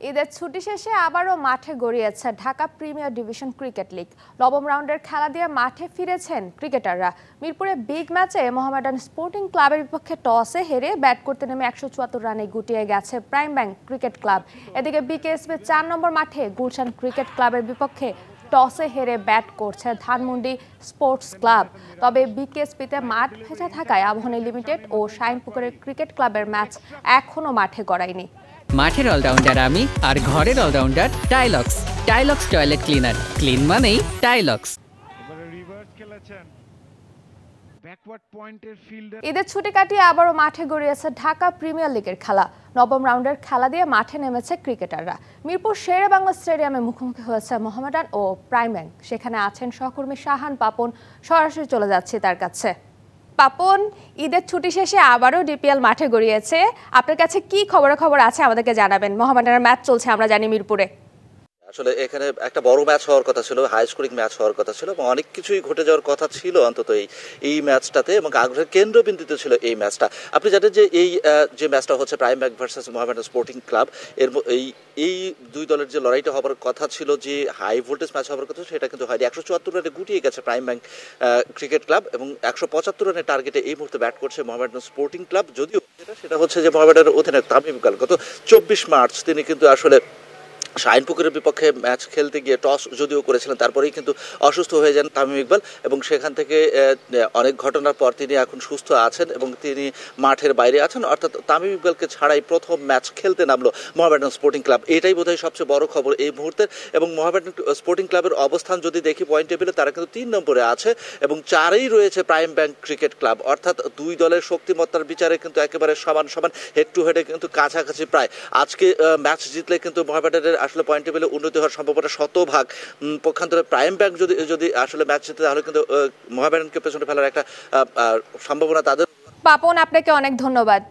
ঈদের ছুটি শেষে আবারও মাঠে গড়িয়েছে Dhaka premier division cricket league. নবম রাউন্ডের খেলা দিয়ে মাঠে ফিরেছেন ক্রিকেটাররা। মিরপুরে বিগ ম্যাচে মোহামেডান স্পোর্টিং ক্লাবের বিপক্ষে টসে হেরে ব্যাট করতে নেমে 174 রানে গুটিয়ে গেছে প্রাইম ব্যাংক ক্রিকেট ক্লাব। এদিকে বিকেএসপি 4 নম্বর মাঠে গুলশান ক্রিকেট ক্লাবের বিপক্ষে টসে হেরে ব্যাট করছে ধানমন্ডি স্পোর্টস ক্লাব। তবে বিকেএসপিতে মাঠ ভেজা থাকায় আবাহনী লিমিটেড ও শাইনপুকুরের ক্রিকেট ক্লাবের ম্যাচ এখনো মাঠে গড়ায়নি। মাঠের অলরাউন্ডার আমি, আর ঘরের allrounder Tylox. Tylox toilet cleaner, clean মানেই টাইলক্স। ঈদের ছুটি কাটিয়ে আবারও মাঠে গড়িয়েছে ঢাকা প্রিমিয়ার লিগের খেলা। নবম রাউন্ডের খেলা দিয়ে মাঠে নেমেছে ক্রিকেটাররা। মিরপুর শেরে বাংলা স্টেডিয়ামে মুখোমুখি হয়েছে মোহামেডান ও প্রাইম ব্যাংক। সেখানে আছেন সহকর্মী শাহান পাপন। সরাসরি চলে যাচ্ছে তার কাছে। পাপন, ঈদের ছুটি শেষে আবারও ডিপিএল মাঠে গড়িয়েছে। আপনার কাছে কি খবর আছে আমাদেরকে জানাবেন। মোহামেডানের ম্যাচ চলছে আমরা জানি মিরপুরে। আসলে এখানে একটা বড় ম্যাচ হওয়ার কথা ছিল, হাই স্কোরিং ম্যাচ হওয়ার কথা ছিল এবং অনেক কিছুই ঘটে যাওয়ার কথা ছিল অন্তত এই ম্যাচটাতে, এবং আগ্রহের কেন্দ্রবিন্দুতে ছিল এই ম্যাচটা। আপনি জানেন যে যে ম্যাচটা হচ্ছে prime bank versus Mohammedan sporting club, এই দুই দলের যে লড়াইটা হবার কথা ছিল, যে হাই ভোল্টেজ ম্যাচ হবার কথা, সেটা কিন্তু হয়নি। 174 রানে গুটিয়ে গেছে প্রাইম ব্যাংক ক্রিকেট ক্লাব এবং 175 রানের টার্গেটে এই মুহূর্তে ব্যাট করছে মোহামেডান স্পোর্টিং ক্লাব। যদিও সেটা হচ্ছে যে মোহামেডানের অধিনায়ক তামিম ইকবাল গত 24 মার্চ তিনি কিন্তু আসলে শাইনপুকুরের বিপক্ষে ম্যাচ খেলতে গিয়ে টস যদিও করেছিলেন, তারপরেই কিন্তু অসুস্থ হয়ে যান তামিম ইকবাল এবং সেখান থেকে অনেক ঘটনার পর তিনি এখন সুস্থ আছেন এবং তিনি মাঠের বাইরে আছেন। অর্থাৎ তামিম ইকবালকে ছাড়াই প্রথম ম্যাচ খেলতে নামলো মোহামেডান স্পোর্টিং ক্লাব। এটাই বোধহয় সবচেয়ে বড় খবর এই মুহূর্তে। এবং মোহামেডান স্পোর্টিং ক্লাবের অবস্থান যদি দেখি পয়েন্ট টেবিলে, তারা কিন্তু 3 নম্বরে আছে এবং 4এই রয়েছে প্রাইম ব্যাংক ক্রিকেট ক্লাব। অর্থাৎ দুই দলের শক্তিমত্তার বিচারে কিন্তু একেবারে সমান হেড টু হেডে কিন্তু কাছাকাছি প্রায়। আজকে ম্যাচ জিতলে কিন্তু মোহামেডানের আসলে পয়েন্ট টেবিলে উন্নতি হওয়ার সম্ভাবনা 100%। পক্ষান্তরে প্রাইম ব্যাংক যদি আসলে ম্যাচ জিতে, তাহলে কিন্তু মোহামেডানকে পেছনে ফেলার একটা সম্ভাবনা তাদের। পাপন, আপনাকে অনেক ধন্যবাদ।